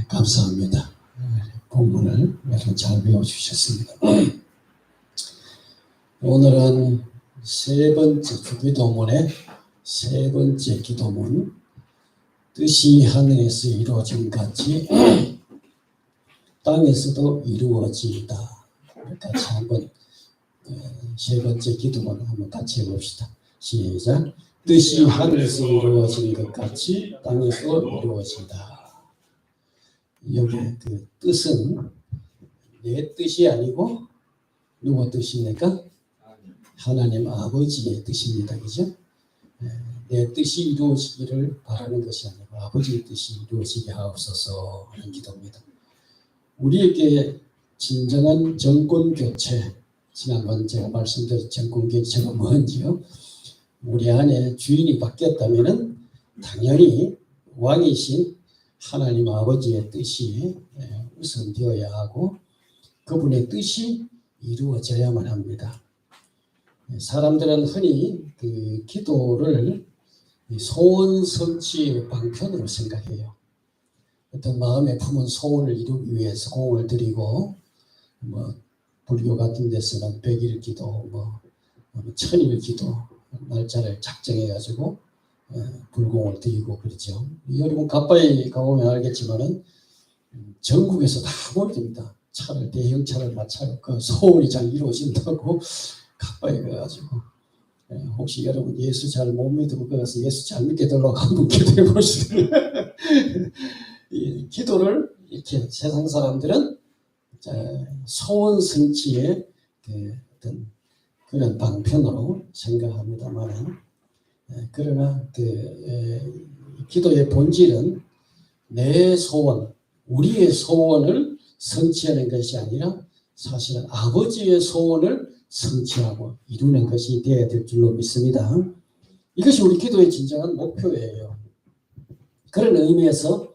감사합니다. 본문을 여러분 잘 배워주셨습니다. 오늘은 세 번째 주기도문의 세 번째 기도문, 뜻이 하늘에서 이루어진 같이 땅에서도 이루어지이다. 같이 한번 세 번째 기도문 한번 같이 해봅시다. 시작. 뜻이 하늘에서 이루어진 것 같이 땅에서도 이루어지다. 여기 그 뜻은 내 뜻이 아니고 누구 뜻입니까? 하나님 아버지의 뜻입니다. 그죠? 내 뜻이 이루어지기를 바라는 것이 아니고 아버지의 뜻이 이루어지게 하옵소서 하는 기도입니다. 우리에게 진정한 정권교체, 지난번 제가 말씀드린 정권교체가 뭔지요? 우리 안에 주인이 바뀌었다면 당연히 왕이신 하나님 아버지의 뜻이 우선되어야 하고 그분의 뜻이 이루어져야만 합니다. 사람들은 흔히 그 기도를 소원 성취의 방편으로 생각해요. 어떤 마음에 품은 소원을 이루기 위해서 공을 들이고 불교 같은 데서는 100일 기도, 1000일 기도 날짜를 작정해가지고 불공을 드리고 그러죠. 여러분 가까이 가보면 알겠지만은 전국에서 다 모입니다. 차를 대형 차를 마차고 그 소원이 잘 이루어진다고 가까이 가가지고 혹시 여러분 예수 잘 못 믿으면 거기서 예수 잘 믿게 되려고 한번 기도해 보시면 기도를 이렇게 세상 사람들은 소원 성취의 어떤 그런 방편으로 생각합니다만 그러나 기도의 본질은 내 소원, 우리의 소원을 성취하는 것이 아니라 사실은 아버지의 소원을 성취하고 이루는 것이 되어야 될 줄로 믿습니다. 이것이 우리 기도의 진정한 목표예요. 그런 의미에서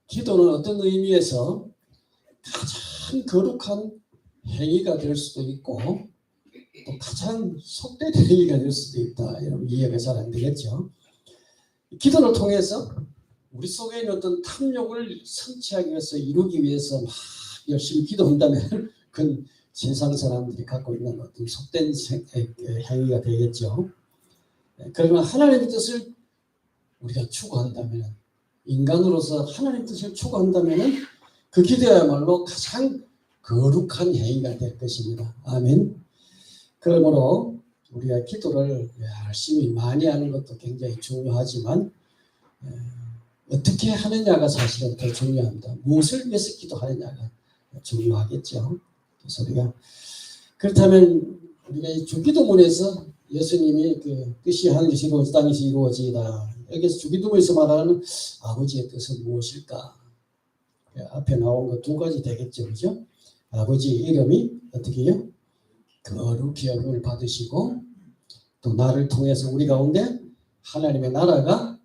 기도는 어떤 의미에서 가장 거룩한 행위가 될 수도 있고 또 가장 속된 행위가 될 수도 있다. 여러분 이해가 잘 안 되겠죠? 기도를 통해서 우리 속에 있는 어떤 탐욕을 성취하기 위해서 이루기 위해서 막 열심히 기도한다면 그건 세상 사람들이 갖고 있는 어떤 속된 행위가 되겠죠. 그러나 하나님의 뜻을 우리가 추구한다면 인간으로서 하나님의 뜻을 추구한다면 그 기도야말로 가장 거룩한 행위가 될 것입니다. 아멘. 그러므로 우리가 기도를 열심히 많이 하는 것도 굉장히 중요하지만 어떻게 하느냐가 사실은 더 중요합니다. 무엇을 위해서 기도하느냐가 중요하겠죠. 그래서 우리가 그렇다면 우리가 이 주기도문에서 예수님이 그 뜻이 하늘에서 이루어지 땅에서 이루어지이다. 여기서 주기도문에서 말하는 아버지의 뜻은 무엇일까? 앞에 나온 거 두 가지 되겠죠, 그죠? 아버지의 이름이 어떻게 해요? 거룩히 여김을 받으시고 또 나를 통해서 우리 가운데 하나님의 나라가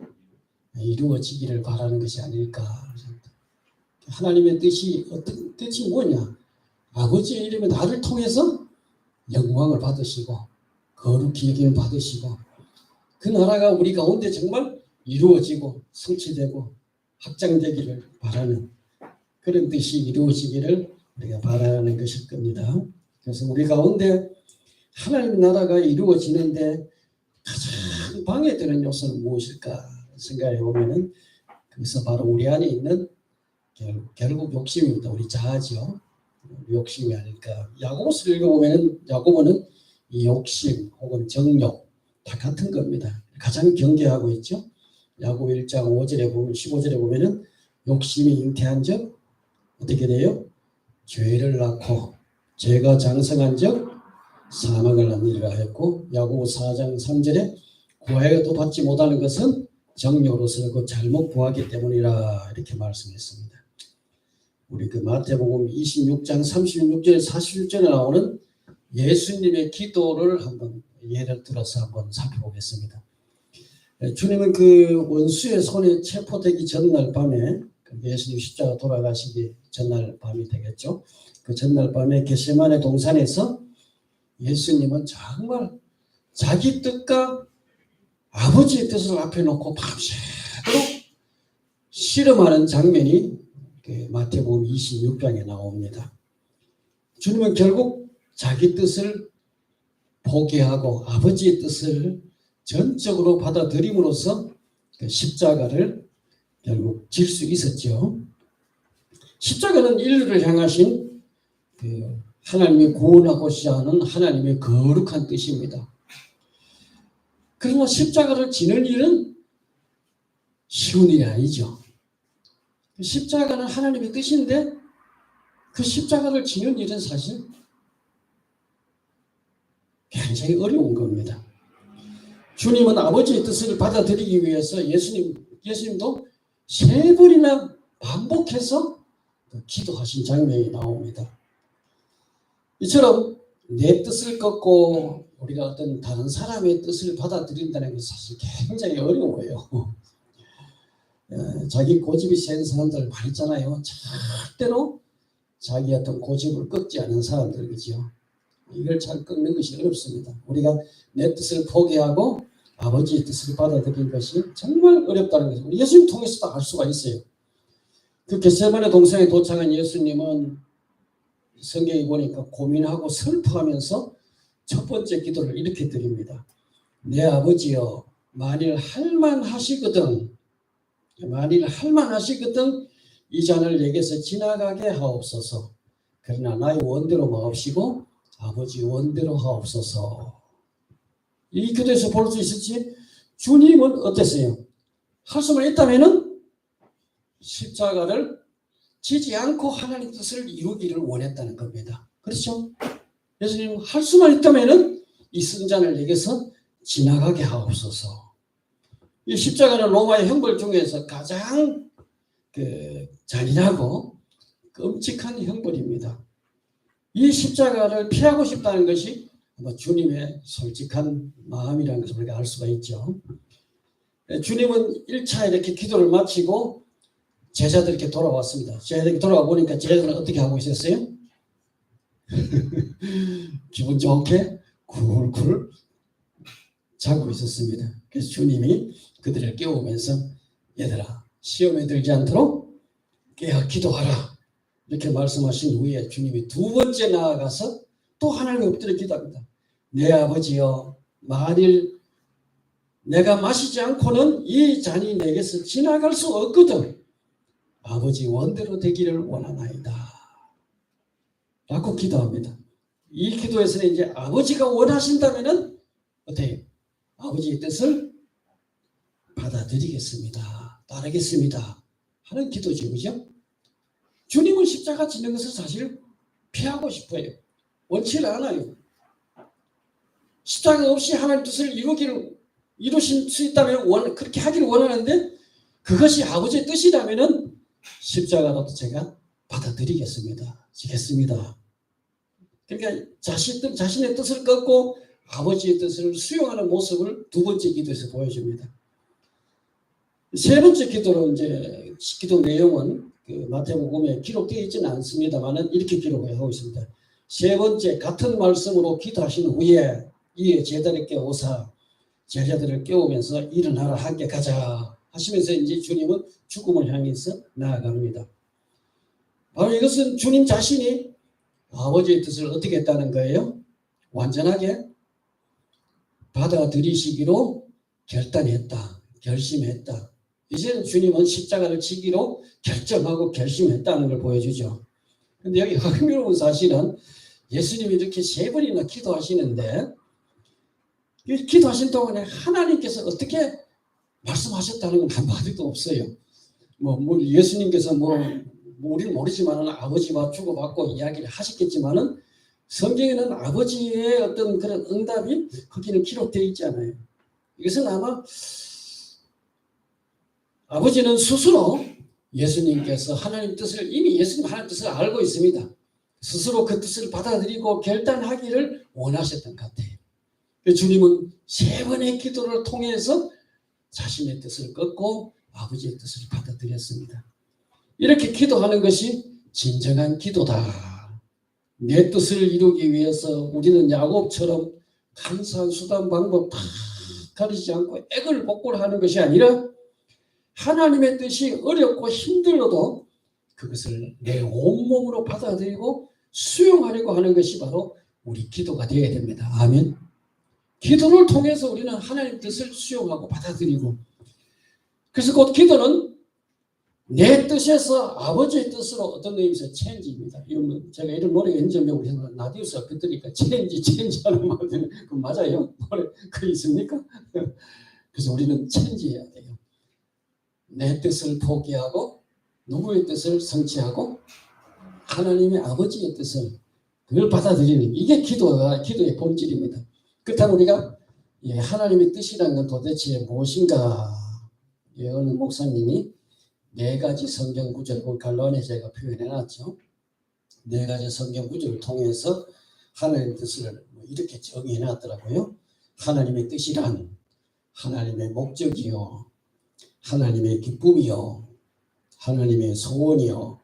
이루어지기를 바라는 것이 아닐까. 하나님의 뜻이 어떤 뜻이 뭐냐? 아버지의 이름에 나를 통해서 영광을 받으시고 거룩히 여김을 받으시고 그 나라가 우리 가운데 정말 이루어지고 성취되고 확장되기를 바라는 그런 뜻이 이루어지기를 우리가 바라는 것일 겁니다. 그래서 우리 가운데 하나님 나라가 이루어지는데 가장 방해되는 요소는 무엇일까 생각해 보면은 그래서 바로 우리 안에 있는 결국 욕심입니다. 우리 자아죠. 욕심이 아닐까. 야고보서를 읽어보면은 야고보는 이 욕심 혹은 정욕 다 같은 겁니다. 가장 경계하고 있죠. 야고보 1장 5절에 보면 15절에 보면은 욕심이 잉태한 적 어떻게 돼요? 죄를 낳고 죄가 장성한 적 사망을 낳느니라 했고 야고보 4장 3절에 구하여도 받지 못하는 것은 정욕으로서 그 잘못 구하기 때문이라 이렇게 말씀했습니다. 우리 그 마태복음 26장 36절 46절에 나오는 예수님의 기도를 한번 예를 들어서 한번 살펴보겠습니다. 주님은 그 원수의 손에 체포되기 전날 밤에 예수님 십자가 돌아가시기 전날 밤이 되겠죠. 그 전날 밤에 겟세마네 동산에서 예수님은 정말 자기 뜻과 아버지의 뜻을 앞에 놓고 밤새도록 씨름하는 장면이 그 마태복음 26장에 나옵니다. 주님은 결국 자기 뜻을 포기하고 아버지의 뜻을 전적으로 받아들임으로써 그 십자가를 결국 질 수 있었죠. 십자가는 인류를 향하신 그 하나님이 구원하고자 하는 하나님의 거룩한 뜻입니다. 그러나 십자가를 지는 일은 쉬운 일이 아니죠. 십자가는 하나님의 뜻인데 그 십자가를 지는 일은 사실 굉장히 어려운 겁니다. 주님은 아버지의 뜻을 받아들이기 위해서 예수님도 3번이나 반복해서 기도하신 장면이 나옵니다. 이처럼 내 뜻을 꺾고 우리가 어떤 다른 사람의 뜻을 받아들인다는 게 사실 굉장히 어려워요. 자기 고집이 센 사람들 많이 있잖아요. 절대로 자기 어떤 고집을 꺾지 않는 사람들, 그죠? 이걸 잘 꺾는 것이 어렵습니다. 우리가 내 뜻을 포기하고 아버지의 뜻을 받아들이는 것이 정말 어렵다는 것을 우리 예수님 통해서도 알 수가 있어요. 그 겟세마네 동산에 도착한 예수님은 성경에 보니까 고민하고 슬퍼하면서 첫 번째 기도를 이렇게 드립니다. 내 아버지여, 만일 할만하시거든 이 잔을 내게서 지나가게 하옵소서. 그러나 나의 원대로 마옵시고 아버지 원대로 하옵소서. 이 기도에서 볼 수 있을지 주님은 어땠어요? 할 수만 있다면은 십자가를 지지 않고 하나님 뜻을 이루기를 원했다는 겁니다. 그렇죠? 예수님 할 수만 있다면은 이 승잔을 내게서 지나가게 하옵소서. 이 십자가는 로마의 형벌 중에서 가장 잔인하고 끔찍한 형벌입니다. 이 십자가를 피하고 싶다는 것이 주님의 솔직한 마음이라는 것을 우리가 알 수가 있죠. 주님은 1차 이렇게 기도를 마치고 제자들에게 돌아왔습니다. 제자들에게 돌아와 보니까 제자들은 어떻게 하고 있었어요? 기분 좋게 굴굴 자고 있었습니다. 그래서 주님이 그들을 깨우면서 얘들아 시험에 들지 않도록 깨어 기도하라 이렇게 말씀하신 후에 주님이 두 번째 나아가서 또 하나님께 엎드려 기도합니다. 내 아버지여, 만일 내가 마시지 않고는 이 잔이 내게서 지나갈 수 없거든 아버지 원대로 되기를 원하나이다 라고 기도합니다. 이 기도에서는 이제 아버지가 원하신다면은 어때요? 아버지의 뜻을 받아들이겠습니다. 따르겠습니다. 하는 기도죠. 그죠? 주님은 십자가 지는 것을 사실 피하고 싶어요. 원치를 않아요. 십자가 없이 하나님 뜻을 이루실 수 있다면 그렇게 하기를 원하는데 그것이 아버지의 뜻이라면은 십자가라도 제가 받아들이겠습니다. 지겠습니다. 그러니까 자신의 뜻을 꺾고 아버지의 뜻을 수용하는 모습을 두 번째 기도에서 보여줍니다. 세 번째 기도로 이제 기도 내용은 그 마태복음에 기록되어 있지는 않습니다만은 이렇게 기록을 하고 있습니다. 세 번째 같은 말씀으로 기도하신 후에 이에 제자들에게 오사 제자들을 깨우면서 일어나라 함께 가자 하시면서 이제 주님은 죽음을 향해서 나아갑니다. 바로 이것은 주님 자신이 아버지의 뜻을 어떻게 했다는 거예요? 완전하게 받아들이시기로 결심했다. 이제는 주님은 십자가를 지기로 결정하고 결심했다는 걸 보여주죠. 그런데 여기 흥미로운 사실은 예수님이 이렇게 3번이나 기도하시는데 이 기도하신 동안에 하나님께서 어떻게 말씀하셨다는 건 한마디도 없어요. 예수님께서 우리는 모르지만은 아버지와 주고받고 이야기를 하셨겠지만은 성경에는 아버지의 어떤 그런 응답이 거기는 기록되어 있지 않아요. 이것은 아마 아버지는 스스로 예수님께서 하나님 뜻을 이미 예수님 하나님 뜻을 알고 있습니다. 스스로 그 뜻을 받아들이고 결단하기를 원하셨던 것 같아요. 주님은 3번의 기도를 통해서 자신의 뜻을 꺾고 아버지의 뜻을 받아들였습니다. 이렇게 기도하는 것이 진정한 기도다. 내 뜻을 이루기 위해서 우리는 야곱처럼 간사한 수단 방법 다 가리지 않고 액을 복구를 하는 것이 아니라 하나님의 뜻이 어렵고 힘들어도 그것을 내 온몸으로 받아들이고 수용하려고 하는 것이 바로 우리 기도가 되어야 됩니다. 아멘. 기도를 통해서 우리는 하나님 뜻을 수용하고 받아들이고, 그래서 곧 기도는 내 뜻에서 아버지의 뜻으로 어떤 의미에서 체인지입니다. 제가 이런 노래가 있는지 우리 라디오에서 그때니까 체인지 하는 말들 그 맞아요? 노래 그 있습니까? 그래서 우리는 체인지해야 돼요. 내 뜻을 포기하고 누구의 뜻을 성취하고 하나님의 아버지의 뜻을 그걸 받아들이는 이게 기도의 본질입니다. 그렇다면 우리가 하나님의 뜻이라는 건 도대체 무엇인가? 어느 목사님이 4가지 성경 구절을 갈라온에 제가 표현해놨죠. 4가지 성경 구절을 통해서 하나님의 뜻을 이렇게 정의해놨더라고요. 하나님의 뜻이란 하나님의 목적이요, 하나님의 기쁨이요, 하나님의 소원이요,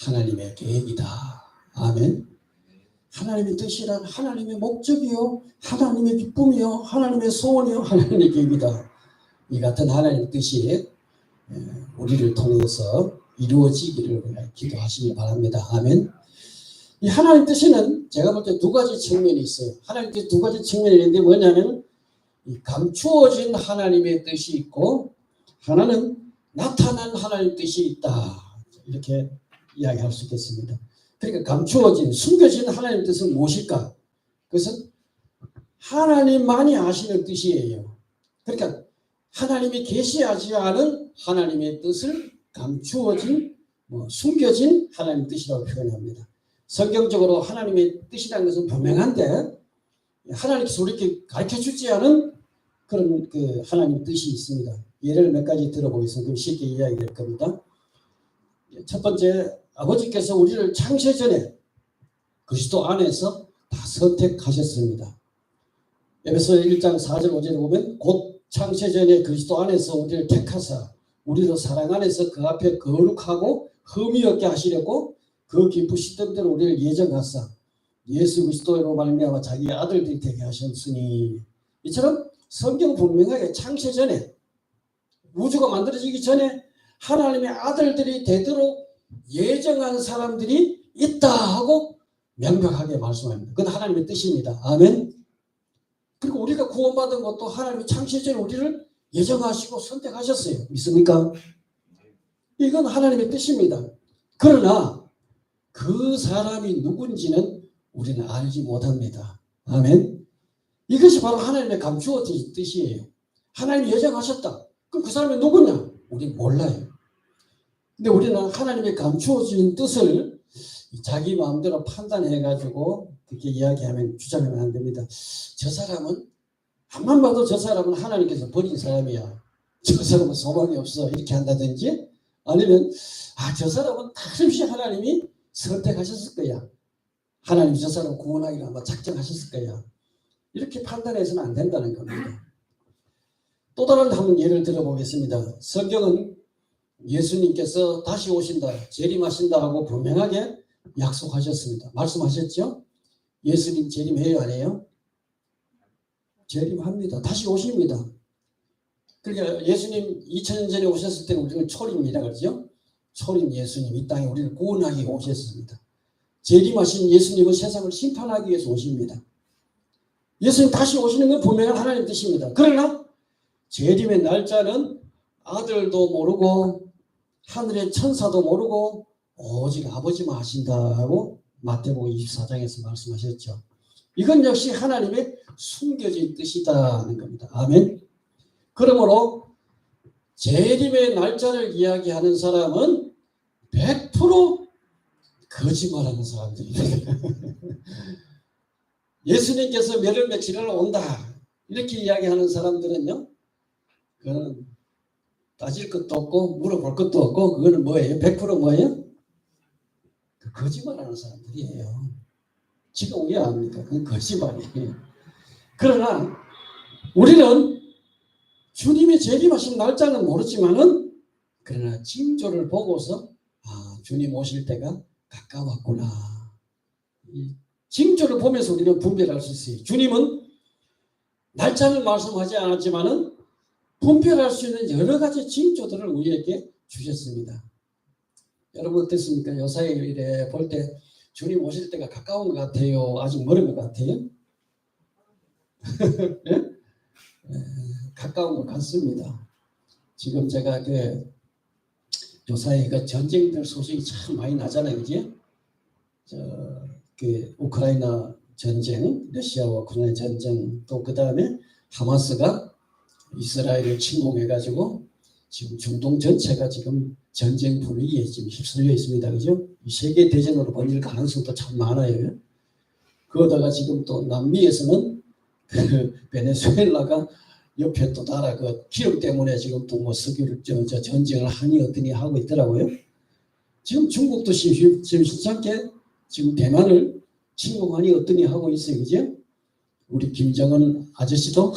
하나님의 계획이다. 아멘. 하나님의 뜻이란 하나님의 목적이요, 하나님의 기쁨이요, 하나님의 소원이요, 하나님의 계획이다. 이 같은 하나님의 뜻이 우리를 통해서 이루어지기를 기도하시기 바랍니다. 아멘. 이 하나님 뜻에는 제가 볼 때 2가지 측면이 있어요. 하나님 뜻 2가지 측면이 있는데 뭐냐면 이 감추어진 하나님의 뜻이 있고 하나는 나타난 하나님의 뜻이 있다. 이렇게 이야기할 수 있겠습니다. 그러니까 감추어진, 숨겨진 하나님의 뜻은 무엇일까? 그것은 하나님만이 아시는 뜻이에요. 그러니까 하나님이 계시하지 않은 하나님의 뜻을 감추어진, 숨겨진 하나님의 뜻이라고 표현합니다. 성경적으로 하나님의 뜻이라는 것은 분명한데 하나님께서 우리에게 가르쳐주지 않은 그런 그 하나님의 뜻이 있습니다. 예를 몇 가지 들어보겠습니다. 그럼 쉽게 이야기할 겁니다. 첫 번째, 아버지께서 우리를 창세 전에 그리스도 안에서 다 선택하셨습니다. 에베소 1장 4절 5절에 보면 곧 창세 전에 그리스도 안에서 우리를 택하사 우리로 사랑 안에서 그 앞에 거룩하고 흠이 없게 하시려고 그 기쁘시던 대로 우리를 예정하사 예수 그리스도로 말미암아 자기 아들들이 되게 하셨으니, 이처럼 성경 분명하게 창세 전에 우주가 만들어지기 전에 하나님의 아들들이 되도록 예정한 사람들이 있다 하고 명백하게 말씀합니다. 그건 하나님의 뜻입니다. 아멘. 그리고 우리가 구원받은 것도 하나님이 창세 전에 우리를 예정하시고 선택하셨어요. 믿습니까? 이건 하나님의 뜻입니다. 그러나 그 사람이 누군지는 우리는 알지 못합니다. 아멘. 이것이 바로 하나님의 감추어진 뜻이에요. 하나님이 예정하셨다. 그럼 그 사람이 누구냐? 우리 몰라요. 근데 우리는 하나님의 감추어진 뜻을 자기 마음대로 판단해가지고 그렇게 이야기하면, 주장하면 안 됩니다. 저 사람은 앞만 봐도 저 사람은 하나님께서 버린 사람이야, 저 사람은 소망이 없어, 이렇게 한다든지, 아니면 저 사람은 다름없이 하나님이 선택하셨을 거야, 하나님이 저 사람 구원하기를 아마 작정하셨을 거야, 이렇게 판단해서는 안 된다는 겁니다. 또 다른 한번 예를 들어보겠습니다. 성경은 예수님께서 다시 오신다, 재림하신다 하고 분명하게 약속하셨습니다. 말씀하셨죠? 예수님 재림해요, 안 해요? 재림합니다. 다시 오십니다. 그러니까 예수님 2000년 전에 오셨을 때는 우리는 초림이라 그러죠. 초림 예수님, 이 땅에 우리를 구원하기 위해 오셨습니다. 재림하신 예수님은 세상을 심판하기 위해서 오십니다. 예수님 다시 오시는 건 분명한 하나님의 뜻입니다. 그러나 재림의 날짜는 아들도 모르고 하늘의 천사도 모르고 오직 아버지만 아신다고 마태복음 24장에서 말씀하셨죠. 이건 역시 하나님의 숨겨진 뜻이다는 겁니다. 아멘. 그러므로 재림의 날짜를 이야기하는 사람은 100% 거짓말하는 사람들입니다. 예수님께서 몇월 며칠을 온다 이렇게 이야기하는 사람들은요, 그거는 따질 것도 없고 물어볼 것도 없고, 그거는 뭐예요? 100% 뭐예요? 거짓말하는 사람들이에요. 지금 왜 압니까? 그건 거짓말이에요. 그러나 우리는 주님이 재림하신 날짜는 모르지만은, 그러나 징조를 보고서 주님 오실 때가 가까웠구나, 이 징조를 보면서 우리는 분별할 수 있어요. 주님은 날짜는 말씀하지 않았지만은 분별할 수 있는 여러 가지 징조들을 우리에게 주셨습니다. 여러분 어떻습니까? 요사이에 볼 때 주님 오실 때가 가까운 것 같아요? 아직 멀은 것 같아요? 네? 가까운 것 같습니다. 지금 제가 요사이 전쟁들 소식이 참 많이 나잖아요, 그지? 우크라이나 전쟁, 러시아와 우크라이나 전쟁, 또 그 다음에 하마스가 이스라엘을 침공해가지고 지금 중동 전체가 지금 전쟁 분위기에 지금 휩쓸려 있습니다, 그죠? 세계 대전으로 번질 가능성도 참 많아요. 그러다가 지금 또 남미에서는 베네수엘라가 옆에 또 나라 기름 때문에 지금 또 뭐 석유를 전쟁을 하니 어떠니 하고 있더라고요. 지금 중국도 심심찮게 지금 대만을 침공하니 어떠니 하고 있어요, 그죠? 우리 김정은 아저씨도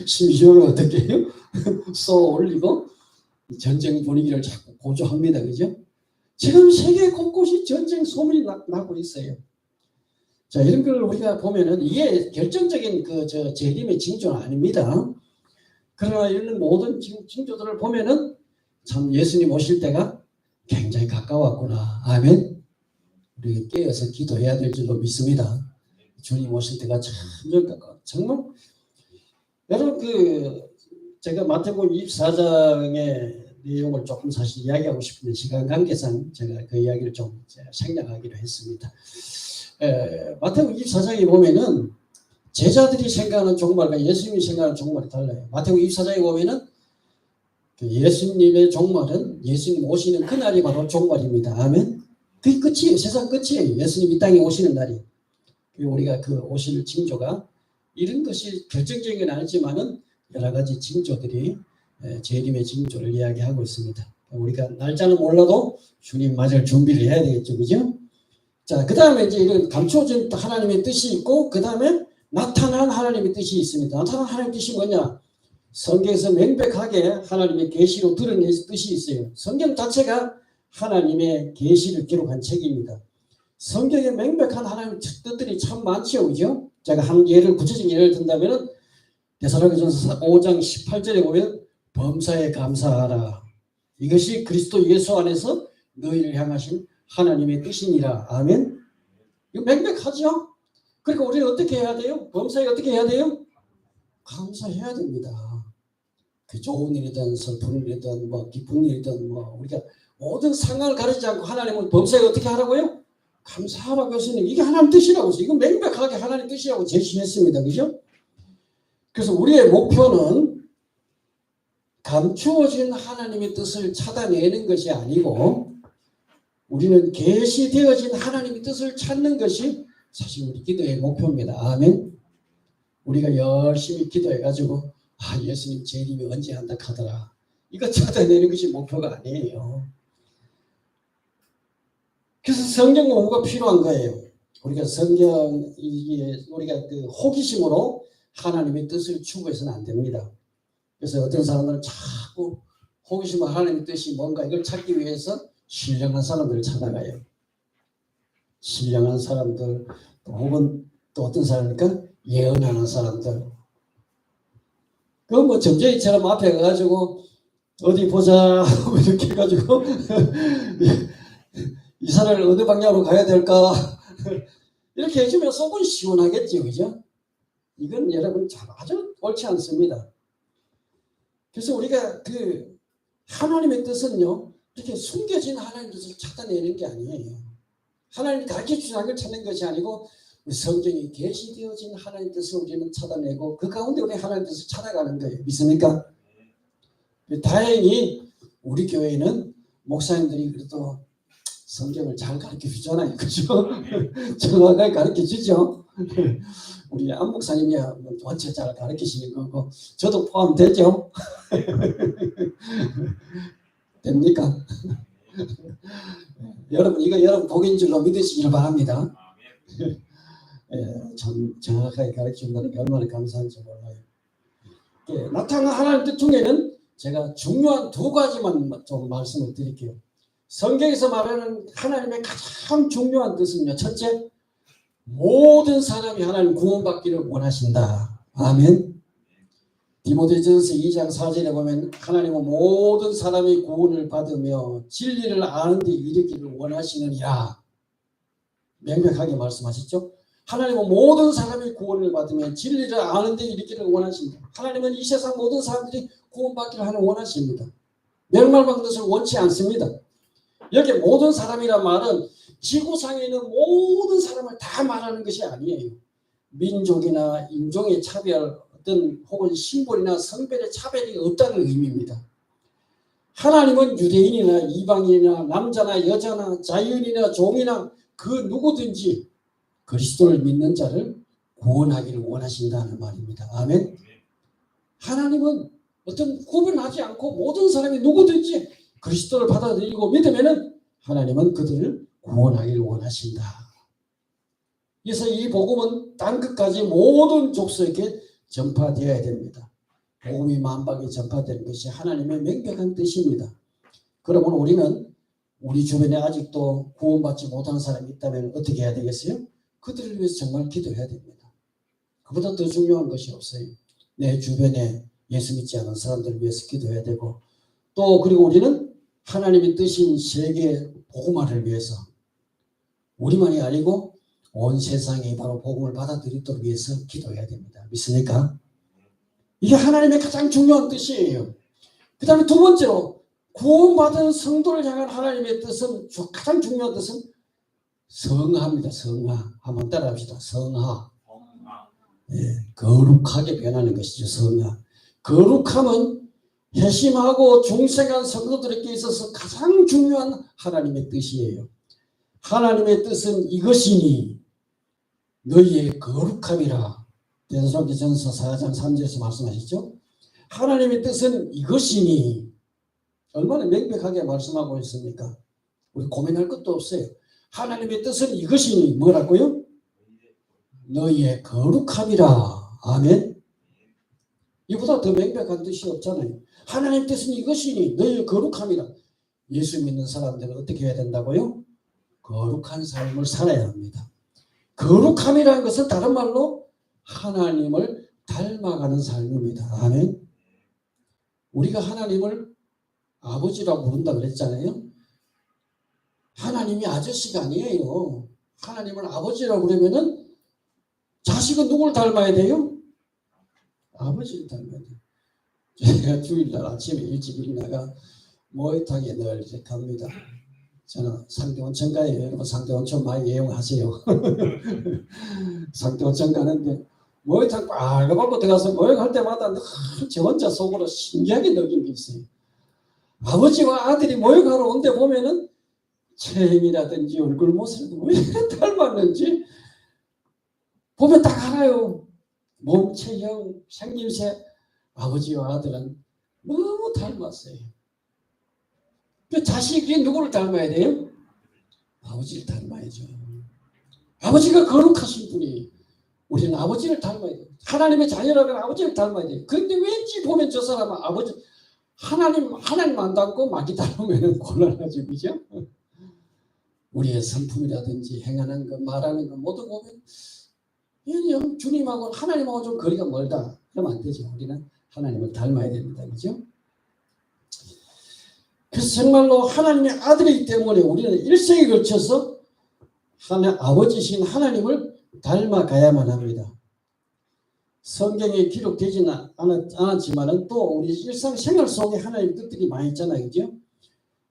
심심하면 어떻게 해요? 쏘 올리고 전쟁 분위기를 자꾸 고조합니다, 그죠? 지금 세계 곳곳이 전쟁 소문이 나고 있어요. 자, 이런 걸 우리가 보면은 이게 결정적인 재림의 징조는 아닙니다. 그러나 이런 모든 징조들을 보면은 참 예수님 오실 때가 굉장히 가까웠구나. 아멘. 우리 깨어서 기도해야 될 줄로 믿습니다. 주님 오실 때가 참 가까워. 정말 여러분 제가 마태복음 24장의 내용을 조금 사실 이야기하고 싶은데 시간 관계상 제가 그 이야기를 좀 생략하기로 했습니다. 마태복음 24장에 보면은 제자들이 생각하는 종말과 예수님이 생각하는 종말이 달라요. 마태복음 24장에 보면은 예수님의 종말은 예수님 오시는 그날이 바로 종말입니다. 아멘. 그게 끝이에요. 세상 끝이에요. 예수님 이 땅에 오시는 날이. 우리가 오실 징조가 이런 것이 결정적인 건 아니지만은 여러 가지 징조들이 재림의 징조를 이야기하고 있습니다. 우리가 날짜는 몰라도 주님 맞을 준비를 해야 되겠죠, 그죠? 자, 그 다음에 이제 이런 감춰진 하나님의 뜻이 있고, 그 다음에 나타난 하나님의 뜻이 있습니다. 나타난 하나님의 뜻이 뭐냐? 성경에서 명백하게 하나님의 계시로 드러낸 뜻이 있어요. 성경 자체가 하나님의 계시를 기록한 책입니다. 성경에 명백한 하나님의 뜻들이 참 많죠, 그죠? 제가 한 구체적인 예를 든다면은 데살로니가전서 5장 18절에 보면 범사에 감사하라. 이것이 그리스도 예수 안에서 너희를 향하신 하나님의 뜻이니라. 아멘. 이거 명백하죠? 그러니까 우리는 어떻게 해야 돼요? 범사에 어떻게 해야 돼요? 감사해야 됩니다. 그 좋은 일이든 슬픈 일이든 기쁜 일이든 우리가 모든 상황을 가리지 않고 하나님은 범사에 어떻게 하라고요? 감사하라고 했으니 이게 하나님 뜻이라고 해서 이건 명백하게 하나님 뜻이라고 제시했습니다. 그죠? 그래서 우리의 목표는 감추어진 하나님의 뜻을 찾아내는 것이 아니고 우리는 계시되어진 하나님의 뜻을 찾는 것이 사실 우리 기도의 목표입니다. 아멘. 우리가 열심히 기도해가지고 예수님 재림이 언제 한다 하더라. 이거 찾아내는 것이 목표가 아니에요. 그래서 성경 공부가 필요한 거예요. 우리가 우리가 호기심으로 하나님의 뜻을 추구해서는 안 됩니다. 그래서 어떤 사람들은 자꾸 호기심으로 하나님의 뜻이 뭔가 이걸 찾기 위해서 신령한 사람들을 찾아가요. 신령한 사람들, 혹은 또 어떤 사람입니까? 예언하는 사람들. 점쟁이처럼 앞에 가가지고 어디 보자 이렇게 해가지고 이사를 어느 방향으로 가야 될까 이렇게 해주면 속은 시원하겠죠, 그죠? 이건 여러분 아주 옳지 않습니다. 그래서 우리가 하나님의 뜻은요, 이렇게 숨겨진 하나님의 뜻을 찾아내는 게 아니에요. 하나님이 가르쳐주신 걸 찾는 것이 아니고 성경이 계시되어진 하나님의 뜻을 우리는 찾아내고 그 가운데 우리 하나님의 뜻을 찾아가는 거예요. 믿습니까? 다행히 우리 교회는 목사님들이 그래도 성경을 잘 가르쳐주잖아요. 그죠? 정확하게 가르쳐주죠. 우리 안 목사님이야 원체 잘 가르치시는 거고 저도 포함되죠. 됩니까? 여러분 이거 여러분 복인 줄로 믿으시길 바랍니다. 참 정확하게 가르쳐준다는 게 얼마나 감사한지 몰라요. 나타난 하나님 뜻 중에는 제가 중요한 두 가지만 좀 말씀을 드릴게요. 성경에서 말하는 하나님의 가장 중요한 뜻은요. 첫째, 모든 사람이 하나님 구원받기를 원하신다. 아멘. 디모데전서 2장 4절에 보면 하나님은 모든 사람이 구원을 받으며 진리를 아는 데 이르기를 원하시느니라 명백하게 말씀하셨죠. 하나님은 모든 사람이 구원을 받으며 진리를 아는 데 이르기를 원하십니다. 하나님은 이 세상 모든 사람들이 구원받기를 원하십니다. 멸망받는 것을 원치 않습니다. 여기 모든 사람이란 말은 지구상에 있는 모든 사람을 다 말하는 것이 아니에요. 민족이나 인종의 차별 어떤 혹은 신분이나 성별의 차별이 없다는 의미입니다. 하나님은 유대인이나 이방인이나 남자나 여자나 자유인이나 종이나 그 누구든지 그리스도를 믿는 자를 구원하기를 원하신다는 말입니다. 아멘. 하나님은 어떤 구분하지 않고 모든 사람이 누구든지 그리스도를 받아들이고 믿으면은 하나님은 그들을 구원하기를 원하신다. 그래서 이 복음은 땅끝까지 모든 족속에게 전파되어야 됩니다. 복음이 만방에 전파되는 것이 하나님의 명백한 뜻입니다. 그러면 우리는 우리 주변에 아직도 구원받지 못하는 사람이 있다면 어떻게 해야 되겠어요? 그들을 위해서 정말 기도해야 됩니다. 그보다 더 중요한 것이 없어요. 내 주변에 예수 믿지 않은 사람들을 위해서 기도해야 되고 또 그리고 우리는 하나님의 뜻인 세계 복음화를 위해서 우리만이 아니고 온 세상이 바로 복음을 받아들이도록 위해서 기도해야 됩니다. 믿습니까? 이게 하나님의 가장 중요한 뜻이에요. 그 다음에 두 번째로 구원받은 성도를 향한 하나님의 뜻은 가장 중요한 뜻은 성화입니다. 성화. 한번 따라합시다. 성화. 예, 거룩하게 변하는 것이죠. 성화. 거룩함은 회심하고 중생한 성도들에게 있어서 가장 중요한 하나님의 뜻이에요. 하나님의 뜻은 이것이니 너희의 거룩함이라. 데살로니가전서 4장 3절에서 말씀하셨죠. 하나님의 뜻은 이것이니 얼마나 명백하게 말씀하고 있습니까? 우리 고민할 것도 없어요. 하나님의 뜻은 이것이니 뭐라고요? 너희의 거룩함이라. 아멘. 이보다 더 명백한 뜻이 없잖아요. 하나님의 뜻은 이것이니 너희의 거룩함이라. 예수 믿는 사람들은 어떻게 해야 된다고요? 거룩한 삶을 살아야 합니다. 거룩함이라는 것은 다른 말로 하나님을 닮아가는 삶입니다. 아멘. 우리가 하나님을 아버지라고 부른다 그랬잖아요. 하나님이 아저씨가 아니에요. 하나님을 아버지라고 그러면은 자식은 누굴 닮아야 돼요? 아버지를 닮아야 돼요. 제가 주일날 아침에 일찍 일어나가 모욕탕에 늘 이렇게 갑니다. 저는 상대원천 가요. 여러분 상대원천 많이 이용하세요. 상대원천 가는데 모욕탕 빨갛고 들어가서 모욕할 때마다 저 혼자 속으로 신기하게 느낀 게 있어요. 아버지와 아들이 모욕하러 온 데 보면은 체형이라든지 얼굴 모습도 왜 닮았는지 보면 딱 알아요. 몸 체형, 생김새 아버지와 아들은 너무 닮았어요. 그 자식이 누구를 닮아야 돼요? 아버지를 닮아야죠. 아버지가 거룩하신 분이 우리는 아버지를 닮아야 돼요. 하나님의 자녀라면 아버지를 닮아야 돼요. 그런데 왠지 보면 저 사람은 아버지 하나님 안 닮고 마귀 닮으면 곤란하죠. 그죠? 우리의 성품이라든지 행하는 것, 말하는 것 모두 보면 그냥 주님하고 하나님하고 좀 거리가 멀다. 그러면 안 되죠. 우리는 하나님을 닮아야 됩니다. 그죠? 그래서 정말로 하나님의 아들이기 때문에 우리는 일생에 걸쳐서 아버지신 하나님을 닮아가야만 합니다. 성경에 기록되지는 않았지만 또 우리 일상생활 속에 하나님의 뜻들이 많이 있잖아요. 그죠?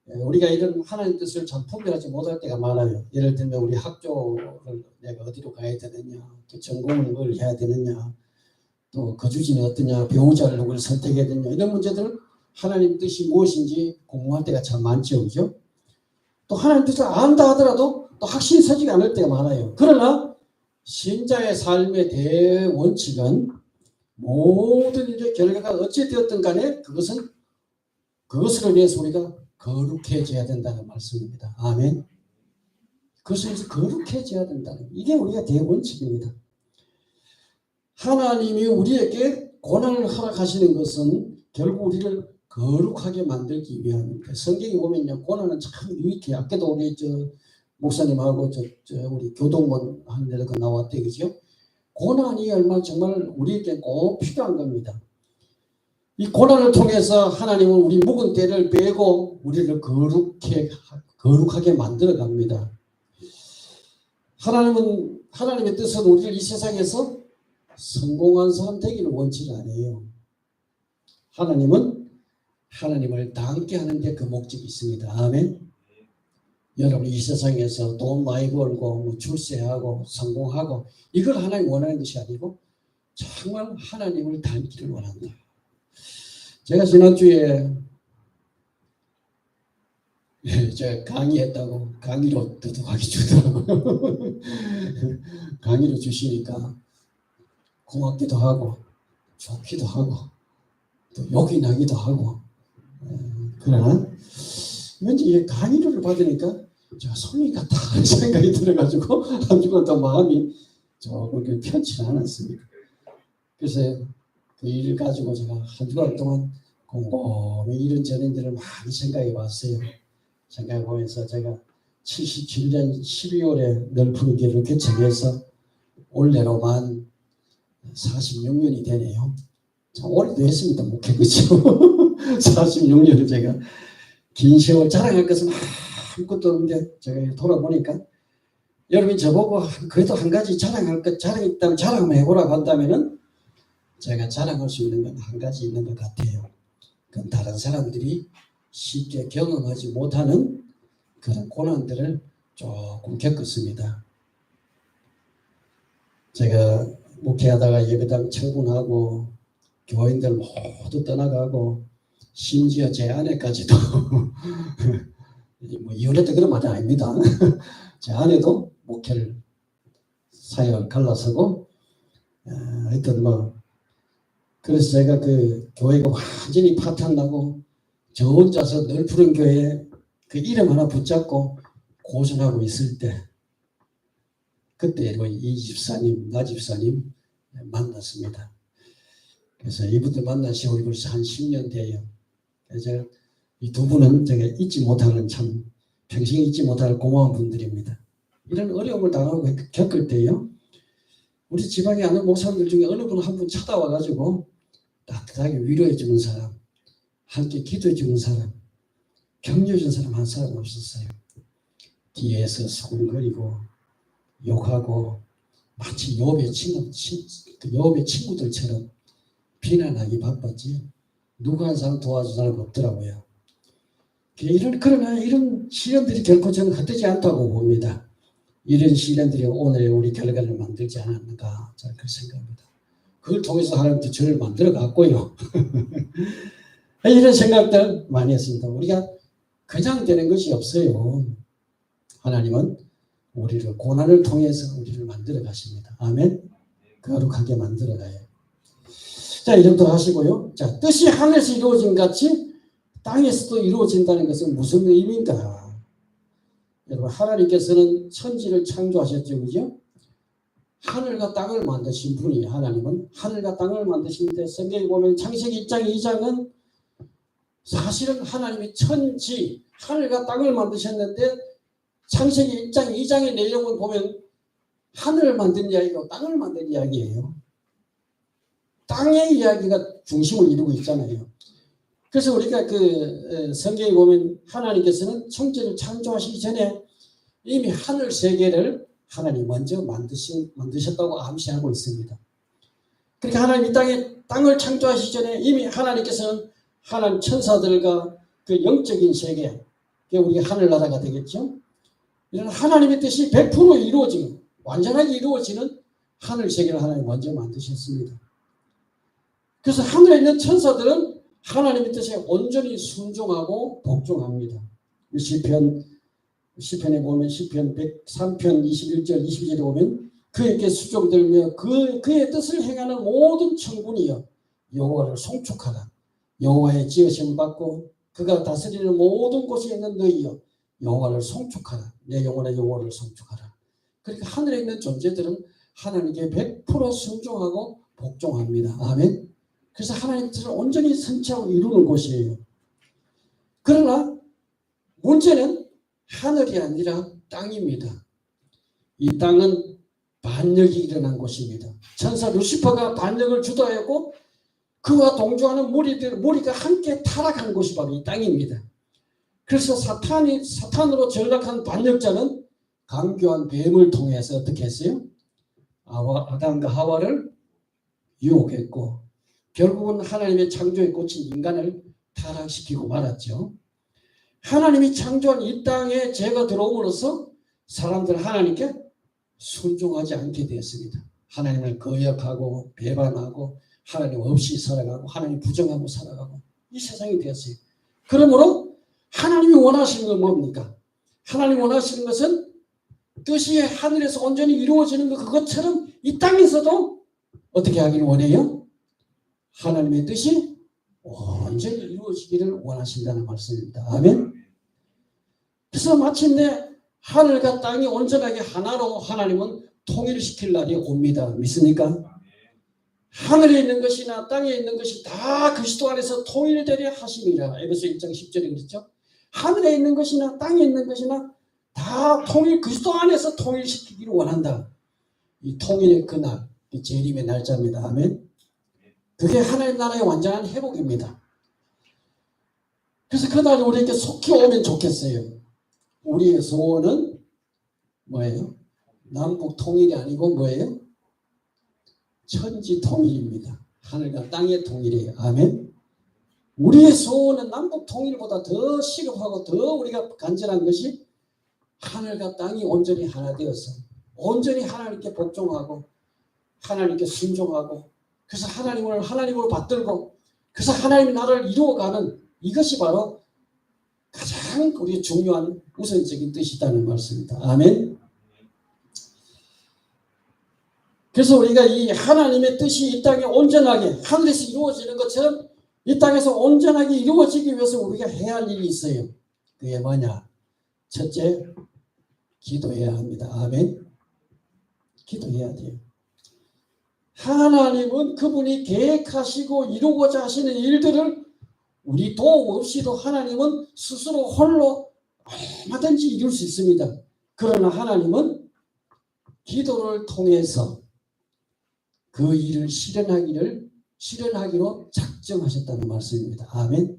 우리가 이런 하나님 뜻을 참 분별하지 못할 때가 많아요. 예를 들면 우리 학교를 내가 어디로 가야 되느냐, 또 전공을 뭘 해야 되느냐, 또 거주지는 어떠냐, 배우자를 누구를 선택해야 되느냐 이런 문제들 하나님 뜻이 무엇인지 궁금할 때가 참 많죠. 그죠? 또 하나님 뜻을 안다 하더라도 또 확신이 서지가 않을 때가 많아요. 그러나 신자의 삶의 대원칙은 모든 일의 결과가 어찌 되었든 간에 그것을 위해서 우리가 거룩해져야 된다는 말씀입니다. 아멘. 그것을 위해서 거룩해져야 된다는 이게 우리가 대원칙입니다. 하나님이 우리에게 고난을 허락하시는 것은 결국 우리를 거룩하게 만들기 위함입니다. 성경에 보면요, 고난은 참 유익해요. 아까도 우리 목사님하고 우리 교동원 하는 데도 나왔대, 그죠? 고난이 얼마나 정말 우리에게 꼭 필요한 겁니다. 이 고난을 통해서 하나님은 우리 묵은 때를 빼고 우리를 거룩하게 만들어 갑니다. 하나님의 뜻은 우리를 이 세상에서 성공한 사람 되기를 원치 않아요. 하나님은 하나님을 닮게 하는데 그 목적이 있습니다. 아멘. 여러분 이 세상에서 돈 많이 벌고 뭐 출세하고 성공하고 이걸 하나님 원하는 것이 아니고 정말 하나님을 닮기를 원한다. 제가 지난주에 제가 강의했다고 강의로 두둑하게 주더라고요. 강의로 주시니까 고맙기도 하고 좋기도 하고 또 욕이 나기도 하고 그러나 왠지 강의를 받으니까 제가 손님 같다 하는 생각이 들어가지고 한 주간 더 마음이 조금 편치 않았습니다. 그래서 그 일을 가지고 제가 한 주간 동안 곰곰이 이런저런 일을 많이 생각해 봤어요. 생각해 보면서 제가 77년 12월에 넓은 교회를 개척해서 올해로만 46년이 되네요. 참 오래도 했습니다. 목회 그죠? 46년을 제가 긴 세월 자랑할 것은 아무것도 없는데 제가 돌아보니까 여러분이 저보고 그래도 한 가지 자랑할 것 자랑이 있다면 자랑 한번 해보라고 한다면은 제가 자랑할 수 있는 건 한 가지 있는 것 같아요. 그건 다른 사람들이 쉽게 경험하지 못하는 그런 고난들을 조금 겪었습니다. 제가 목회하다가 예배당 청군하고 교인들 모두 떠나가고 심지어 제 아내까지도 뭐 이혼했다 그런 말이 아닙니다. 제 아내도 목회를 사역을 갈라서고 하여튼 뭐 그래서 제가 그 교회가 완전히 파탄나고 저 혼자서 넓은 교회에 그 이름 하나 붙잡고 고생하고 있을 때 그때 이 집사님, 나 집사님 만났습니다. 그래서 이분들 만나시 우리 벌써 한 10년 돼요. 그래서 이 두 분은 제가 잊지 못하는 참 평생 잊지 못할 고마운 분들입니다. 이런 어려움을 당하고 겪을 때요. 우리 지방에 아는 목사님들 중에 어느 분 한 분 찾아와가지고 따뜻하게 위로해 주는 사람, 함께 기도해 주는 사람, 격려해 주는 사람 한 사람 없었어요. 뒤에서 수군거리고 욕하고 마치 욥의 친구들처럼 비난하기 바빴지 누가 한 사람 도와준 사람 없더라고요. 그러나 이런 시련들이 결코 저는 헛되지 않다고 봅니다. 이런 시련들이 오늘 우리 결과를 만들지 않았는가 저는 그렇게 생각합니다. 그걸 통해서 하나님도 저를 만들어 갔고요. 이런 생각들 많이 했습니다. 우리가 그냥 되는 것이 없어요. 하나님은 우리를 고난을 통해서 우리를 만들어 가십니다. 아멘. 거룩하게 만들어 가요. 자, 이 정도 하시고요. 자, 뜻이 하늘에서 이루어진 같이 땅에서도 이루어진다는 것은 무슨 의미인가? 여러분, 하나님께서는 천지를 창조하셨죠, 그죠? 하늘과 땅을 만드신 분이 하나님은 하늘과 땅을 만드시는데 성경에 보면 창세기 1장 2장은 사실은 하나님이 천지 하늘과 땅을 만드셨는데 창세기 1장 2장의 내용을 보면 하늘을 만든 이야기고 땅을 만든 이야기예요. 땅의 이야기가 중심을 이루고 있잖아요. 그래서 우리가 그 성경에 보면 하나님께서는 천지를 창조하시기 전에 이미 하늘 세계를 하나님 먼저 만드셨다고 암시하고 있습니다. 그러니까 하나님 이 땅을 창조하시기 전에 이미 하나님께서는 하나님 천사들과 그 영적인 세계, 우리가 하늘나라가 되겠죠. 이런 하나님의 뜻이 100% 이루어지는, 완전하게 이루어지는 하늘 세계를 하나님 먼저 만드셨습니다. 그래서 하늘에 있는 천사들은 하나님의 뜻에 온전히 순종하고 복종합니다. 시편에 보면 시편 103편 21절 22절에 보면 그에게 수종들며 그의 뜻을 행하는 모든 천군이여 여호와를 송축하라. 여호와의 지으심 받고 그가 다스리는 모든 곳에 있는 너희여 여호와를 송축하라. 내 영혼의 여호와를 송축하라. 그러니까 하늘에 있는 존재들은 하나님께 100% 순종하고 복종합니다. 아멘. 그래서 하나님의 뜻을 온전히 성취하고 이루는 곳이에요. 그러나 문제는 하늘이 아니라 땅입니다. 이 땅은 반역이 일어난 곳입니다. 천사 루시퍼가 반역을 주도하였고 그와 동조하는 무리가 함께 타락한 곳이 바로 이 땅입니다. 그래서 사탄으로 전락한 반역자는 강교한 뱀을 통해서 어떻게 했어요? 아담과 하와를 유혹했고 결국은 하나님의 창조에 꽂힌 인간을 타락시키고 말았죠. 하나님이 창조한 이 땅에 죄가 들어옴으로써 사람들은 하나님께 순종하지 않게 되었습니다. 하나님을 거역하고 배반하고 하나님 없이 살아가고 하나님 부정하고 살아가고 이 세상이 되었어요. 그러므로 하나님이 원하시는 건 뭡니까? 하나님이 원하시는 것은 뜻이 하늘에서 온전히 이루어지는 것 그것처럼 이 땅에서도 어떻게 하기를 원해요? 하나님의 뜻이 온전히 이루어지기를 원하신다는 말씀입니다. 아멘. 그래서 마침내 하늘과 땅이 온전하게 하나로 하나님은 통일시킬 날이 옵니다. 믿습니까? 하늘에 있는 것이나 땅에 있는 것이 다 그리스도 안에서 통일되려 하심이라. 에베소 1장 10절에 그랬죠. 하늘에 있는 것이나 땅에 있는 것이나 다 그리스도 안에서 통일시키기를 원한다. 이 통일의 그날, 이 재림의 날짜입니다. 아멘. 그게 하나님 나라의 완전한 회복입니다. 그래서 그날이 우리에게 속히 오면 좋겠어요. 우리의 소원은 뭐예요? 남북 통일이 아니고 뭐예요? 천지 통일입니다. 하늘과 땅의 통일이에요. 아멘. 우리의 소원은 남북 통일보다 더 시급하고 더 우리가 간절한 것이 하늘과 땅이 온전히 하나 되어서 온전히 하나님께 복종하고 하나님께 순종하고 그래서 하나님을 하나님으로 받들고 그래서 하나님의 나라를 이루어가는 이것이 바로 가장 우리 중요한 우선적인 뜻이라는 말씀입니다. 아멘. 그래서 우리가 이 하나님의 뜻이 이 땅에 온전하게 하늘에서 이루어지는 것처럼 이 땅에서 온전하게 이루어지기 위해서 우리가 해야 할 일이 있어요. 그게 뭐냐? 첫째, 기도해야 합니다. 아멘. 기도해야 돼요. 하나님은 그분이 계획하시고 이루고자 하시는 일들을 우리 도움 없이도 하나님은 스스로 홀로 얼마든지 이룰 수 있습니다. 그러나 하나님은 기도를 통해서 그 일을 실현하기로 작정하셨다는 말씀입니다. 아멘.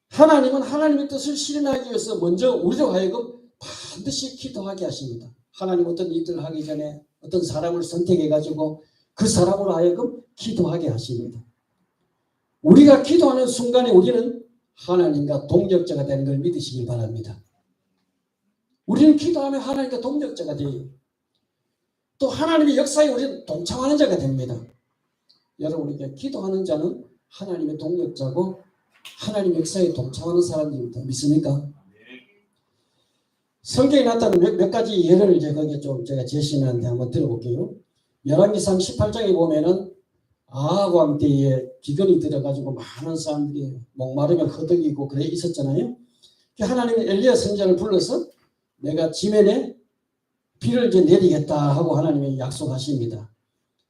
하나님은 하나님의 뜻을 실현하기 위해서 먼저 우리로 하여금 반드시 기도하게 하십니다. 하나님 어떤 일들을 하기 전에 어떤 사람을 선택해가지고 그 사람으로 하여금 기도하게 하십니다. 우리가 기도하는 순간에 우리는 하나님과 동력자가 되는 걸 믿으시길 바랍니다. 우리는 기도하면 하나님과 동력자가 돼요. 또 하나님의 역사에 우리는 동참하는 자가 됩니다. 여러분, 우리가 기도하는 자는 하나님의 동력자고 하나님의 역사에 동참하는 사람입니다. 믿습니까? 성경에 나타나는 몇 가지 예를 제가 제시하는데 한번 들어볼게요. 열왕기상 18장에 보면은 아합 왕 때에 기근이 들어가지고 많은 사람들이 목마르면 허덕이고 그래 있었잖아요. 하나님이 엘리야 선지자를 불러서 내가 지면에 비를 이제 내리겠다 하고 하나님이 약속하십니다.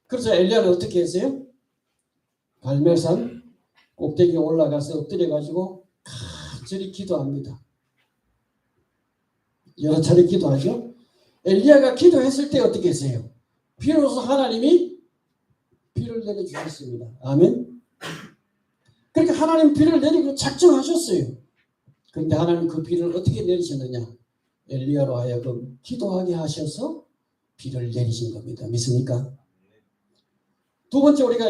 그래서 엘리야는 어떻게 했어요? 갈멜산 꼭대기에 올라가서 엎드려가지고 간절히 기도합니다. 여러 차례 기도하죠. 엘리야가 기도했을 때 어떻게 했어요? 비로소 하나님이 비를 내려주셨습니다. 아멘. 그러니까 하나님 비를 내리고 작정하셨어요. 그런데 하나님 그 비를 어떻게 내리셨느냐? 엘리야로 하여금 기도하게 하셔서 비를 내리신 겁니다. 믿습니까? 두 번째, 우리가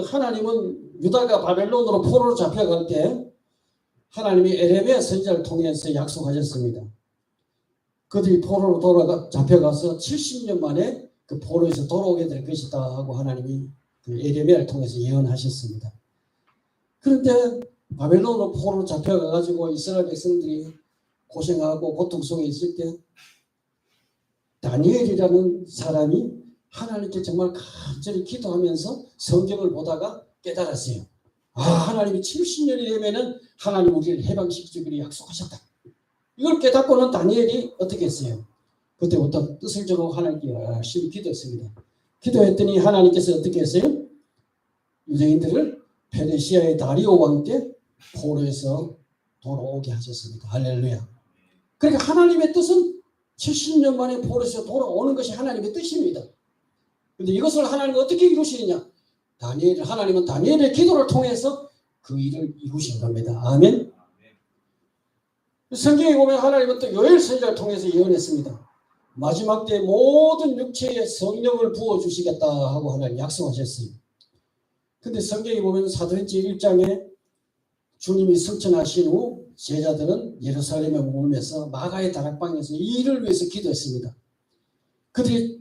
하나님은 유다가 바벨론으로 포로로 잡혀갈 때 하나님이 에레미야 선지자를 통해서 약속하셨습니다. 그들이 포로로 잡혀가서 70년 만에 그 포로에서 돌아오게 될 것이다 하고 하나님이 그 에레미야를 통해서 예언하셨습니다. 그런데 바벨론으로 포로로 잡혀가가지고 이스라엘 백성들이 고생하고 고통 속에 있을 때 다니엘이라는 사람이 하나님께 정말 간절히 기도하면서 성경을 보다가 깨달았어요. 하나님이 70년이 되면은 하나님 우리를 해방시키기로 약속하셨다. 이걸 깨닫고는 다니엘이 어떻게 했어요? 그때부터 뜻을 정하고 하나님께 열심히 기도했습니다. 기도했더니 하나님께서 어떻게 했어요? 유대인들을 페르시아의 다리오 왕 때 포로에서 돌아오게 하셨습니다. 할렐루야. 그러니까 하나님의 뜻은 70년 만에 포로에서 돌아오는 것이 하나님의 뜻입니다. 그런데 이것을 하나님은 어떻게 이루시느냐? 하나님은 다니엘의 기도를 통해서 그 일을 이루신 겁니다. 아멘. 성경에 보면 하나님은 또 요엘 선지자를 통해서 예언했습니다. 마지막 때 모든 육체에 성령을 부어주시겠다 하고 하나님 약속하셨어요. 근데 성경에 보면 사도행전 1장에 주님이 승천하신 후 제자들은 예루살렘에 머물면서 마가의 다락방에서 이 일을 위해서 기도했습니다. 그들이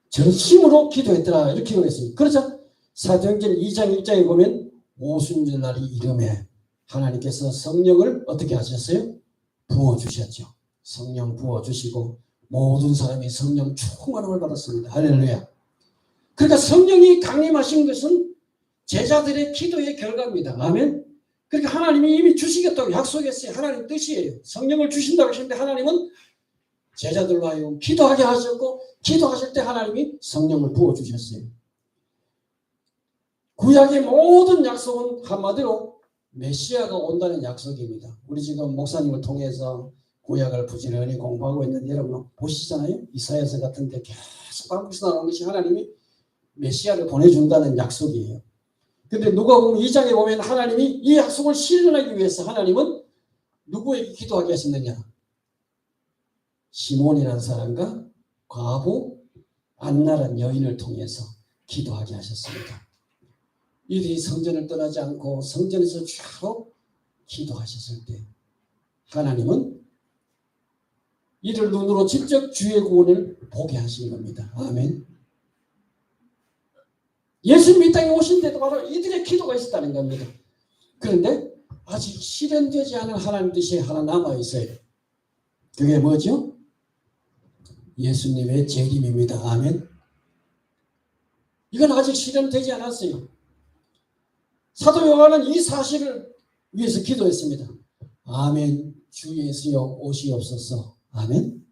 전심으로 기도했더라 이렇게 기도했습니다. 그러자 사도행전 2장 1장에 보면 오순절 날이 이름에 하나님께서 성령을 어떻게 하셨어요? 부어주셨죠. 성령 부어주시고 모든 사람이 성령 충만함을 받았습니다. 할렐루야. 그러니까 성령이 강림하신 것은 제자들의 기도의 결과입니다. 아멘. 그러니까 하나님이 이미 주시겠다고 약속했어요. 하나님 뜻이에요. 성령을 주신다고 하셨는데 하나님은 제자들로 하여금 기도하게 하셨고 기도하실 때 하나님이 성령을 부어주셨어요. 구약의 모든 약속은 한마디로 메시아가 온다는 약속입니다. 우리 지금 목사님을 통해서 구약을 부지런히 공부하고 있는데 여러분 보시잖아요. 이사야서 같은 데 계속 반복해서 나오는 것이 하나님이 메시아를 보내준다는 약속이에요. 근데 누가복음 2장에 보면 하나님이 이 약속을 실현하기 위해서 하나님은 누구에게 기도하게 하셨느냐? 시몬이라는 사람과 과부 안나라는 여인을 통해서 기도하게 하셨습니다. 이들이 성전을 떠나지 않고 성전에서 주로 기도하셨을 때 하나님은 이를 눈으로 직접 주의 구원을 보게 하신 겁니다. 아멘. 예수님이 이 땅에 오신 데도 바로 이들의 기도가 있었다는 겁니다. 그런데 아직 실현되지 않은 하나님 뜻이 하나 남아있어요. 그게 뭐죠? 예수님의 재림입니다. 아멘. 이건 아직 실현되지 않았어요. 사도 요한은 이 사실을 위해서 기도했습니다. 아멘. 주 예수여 오시옵소서. 아멘.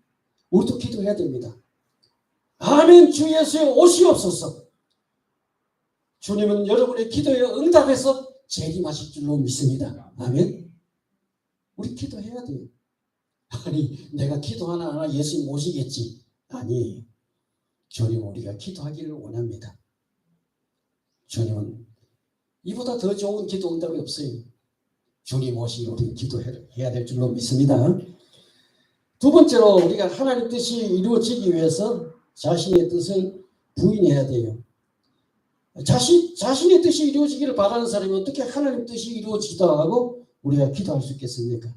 우리도 기도해야 됩니다. 아멘. 주 예수여 오시옵소서. 주님은 여러분의 기도에 응답해서 재림하실 줄로 믿습니다. 아멘. 우리 기도해야 돼요. 아니 내가 기도하나 하나 예수님 오시겠지. 아니 주님 우리가 기도하기를 원합니다. 주님은 이보다 더 좋은 기도 응답이 없어요. 주님 오시기 우리 기도해야 될 줄로 믿습니다. 두 번째로 우리가 하나님 뜻이 이루어지기 위해서 자신의 뜻을 부인해야 돼요. 자신의 뜻이 이루어지기를 바라는 사람이 어떻게 하나님 뜻이 이루어지다 하고 우리가 기도할 수 있겠습니까?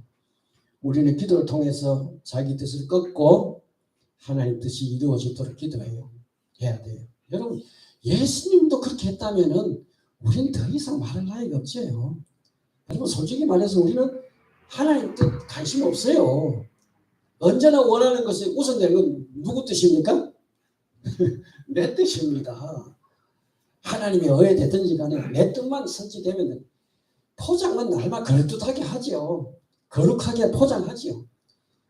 우리는 기도를 통해서 자기 뜻을 꺾고 하나님 뜻이 이루어지도록 기도해요. 해야 돼요. 여러분 예수님도 그렇게 했다면은 우리는 더 이상 말할 나위가 없어요. 여러분 솔직히 말해서 우리는 하나님 뜻 관심 없어요. 언제나 원하는 것이 우선되는 건 누구 뜻입니까? 내 뜻입니다. 하나님이 어에 되든지 간에 내 뜻만 성취되면 포장은 날마다 그럴듯하게 하죠. 거룩하게 포장하지요.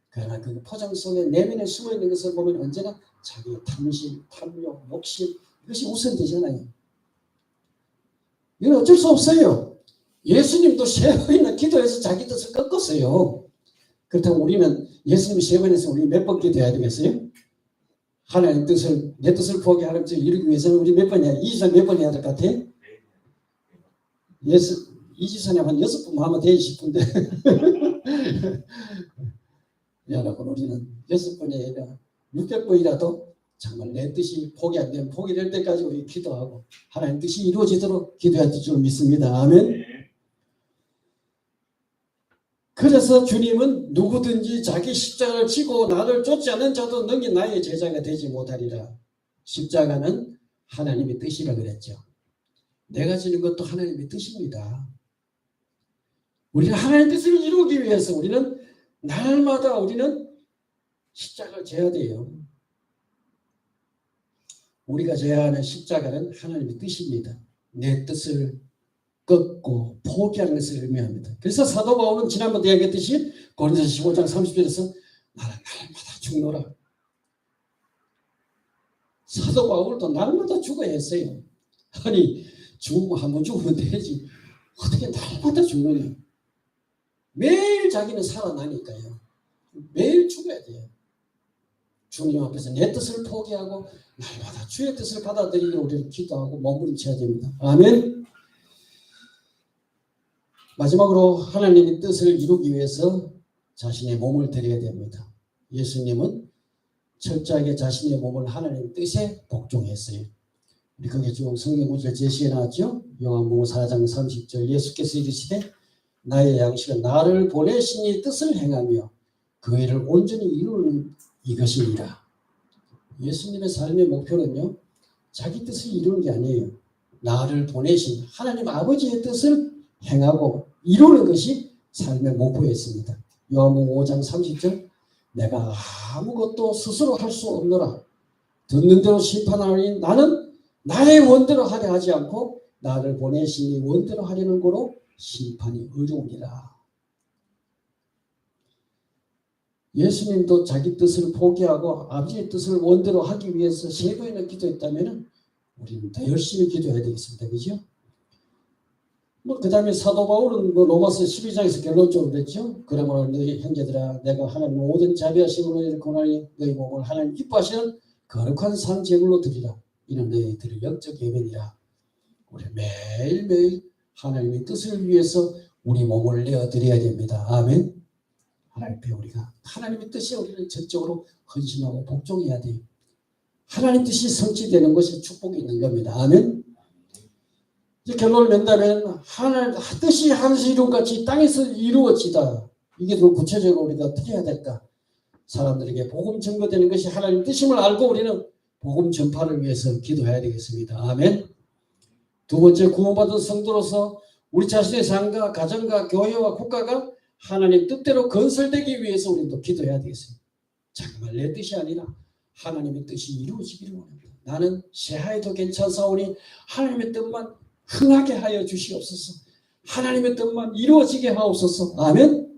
그러나 그 포장 속에 내면에 숨어있는 것을 보면 언제나 자기의 탐심, 탐욕, 욕심 이것이 우선되잖아요. 이건 어쩔 수 없어요. 예수님도 세 번이나 기도해서 자기 뜻을 꺾었어요. 그렇다면 우리는 예수님이 세 번에서 우리 몇 번 기도해야 되겠어요? 하나님 뜻을 내 뜻을 포기하는 것을 이루기 위해서는 우리 몇 번이야? 이지선 몇 번 해야 될 것 같아? 이지선에 한 6번 하면 되지 싶은데 여러분 우리는 6번이 아니라 600번이라도 정말 내 뜻이 포기 안 되면 포기될 때까지 우리 기도하고 하나님 뜻이 이루어지도록 기도해야 될 줄 믿습니다. 아멘. 그래서 주님은 누구든지 자기 십자가를 지고 나를 쫓지 않는 자도 능히 나의 제자가 되지 못하리라. 십자가는 하나님의 뜻이라 그랬죠. 내가 지는 것도 하나님의 뜻입니다. 우리는 하나님의 뜻을 이루기 위해서 우리는 날마다 우리는 십자가를 져야 돼요. 우리가 져야 하는 십자가는 하나님의 뜻입니다. 내 뜻을 꺾고 포기하는 것을 의미합니다. 그래서 사도 바울은 지난번에 이야기했듯이 고린도서 15장 30절에서 나는 날마다 죽노라. 사도 바울도 날마다 죽어야 했어요. 아니 죽으면 한 번 죽으면 되지 어떻게 날마다 죽느냐. 매일 자기는 살아나니까요. 매일 죽어야 돼요. 주님 앞에서 내 뜻을 포기하고 날마다 주의 뜻을 받아들이기를 우리는 기도하고 몸부림쳐야 됩니다. 아멘. 마지막으로 하나님의 뜻을 이루기 위해서 자신의 몸을 드려야 됩니다. 예수님은 철저하게 자신의 몸을 하나님의 뜻에 복종했어요. 우리 거기에 쭉 성경 구절 제시해 놨죠. 요한복음 4장 30절 예수께서 이르시되 나의 양식은 나를 보내신 이 뜻을 행하며 그 일을 온전히 이루는 이것이니라. 예수님의 삶의 목표는요, 자기 뜻을 이루는 게 아니에요. 나를 보내신 하나님 아버지의 뜻을 행하고 이루는 것이 삶의 목표였습니다. 요한복음 5장 30절 내가 아무것도 스스로 할 수 없노라. 듣는 대로 심판하니 나는 나의 원대로 하려 하지 않고 나를 보내신 이 원대로 하려는 거로 심판이 어려우니라. 예수님도 자기 뜻을 포기하고 아버지의 뜻을 원대로 하기 위해서 3번이나 기도했다면 우리는 더 열심히 기도해야 되겠습니다. 그죠? 그 다음에 사도 바울은 로마서 12장에서 결론적으로 그랬죠. 그러므로 너희 형제들아 내가 하나님 모든 자비하심으로 일컫나니 너희 몸을 하나님 기뻐하시는 거룩한 산 제물로 드리라. 이는 너희들의 영적 예배니라. 우리 매일매일 하나님의 뜻을 위해서 우리 몸을 내어드려야 됩니다. 아멘. 하나님께 우리가 하나님의 뜻에 우리는 전적으로 헌신하고 복종해야 돼요. 하나님 뜻이 성취되는 것이 축복이 있는 겁니다. 아멘. 이제 결론을 낸다면 하나님 뜻이 하늘에서 이룬 같이 땅에서 이루어지다. 이게 더 구체적으로 우리가 어떻게 해야 될까? 사람들에게 복음 전거되는 것이 하나님 뜻임을 알고 우리는 복음 전파를 위해서 기도해야 되겠습니다. 아멘. 두 번째, 구원받은 성도로서 우리 자신의 삶과 가정과 교회와 국가가 하나님 뜻대로 건설되기 위해서 우리도 기도해야 되겠습니다. 정말 내 뜻이 아니라 하나님의 뜻이 이루어지기를 원합니다. 나는 새하에도 괜찮사오니 하나님의 뜻만 흥하게 하여 주시옵소서. 하나님의 뜻만 이루어지게 하옵소서. 아멘.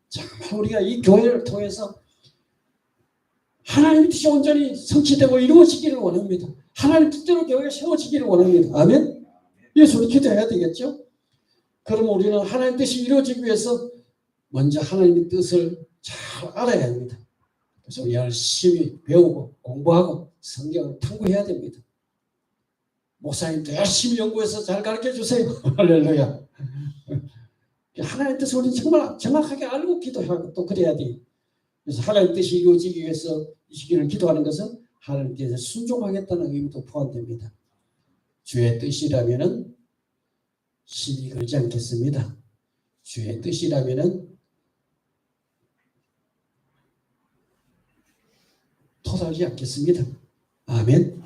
정말 우리가 이 교회를 통해서 하나님의 뜻이 온전히 성취되고 이루어지기를 원합니다. 하나님 뜻대로 교회가 세워지기를 원합니다. 아멘. 예수 우리 기도해야 되겠죠. 그러면 우리는 하나님 뜻이 이루어지기 위해서 먼저 하나님의 뜻을 잘 알아야 합니다. 그래서 우리 열심히 배우고 공부하고 성경을 탐구해야 됩니다. 목사님도 열심히 연구해서 잘 가르쳐 주세요. 할렐루야. 하나님의 뜻을 우리는 정말 정확하게 알고 기도하고 또 그래야 돼요. 그래서 하나님의 뜻이 이루어지기 위해서 이 시기를 기도하는 것은 하나님께서 순종하겠다는 의미도 포함됩니다. 주의 뜻이라면은 시비 걸지 않겠습니다. 주의 뜻이라면은 토달지 않겠습니다. 아멘.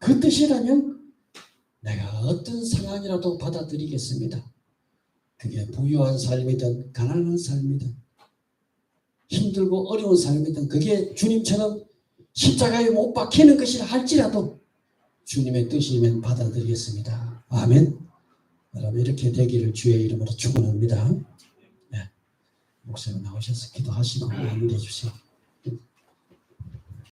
그 뜻이라면 내가 어떤 상황이라도 받아들이겠습니다. 그게 부유한 삶이든 가난한 삶이든 힘들고 어려운 삶이든 그게 주님처럼 십자가에 못 박히는 것이라 할지라도 주님의 뜻이면 받아들이겠습니다. 아멘. 여러분 이렇게 되기를 주의 이름으로 축원합니다. 네. 목사님 나오셔서 기도하시고 마무리해 주세요.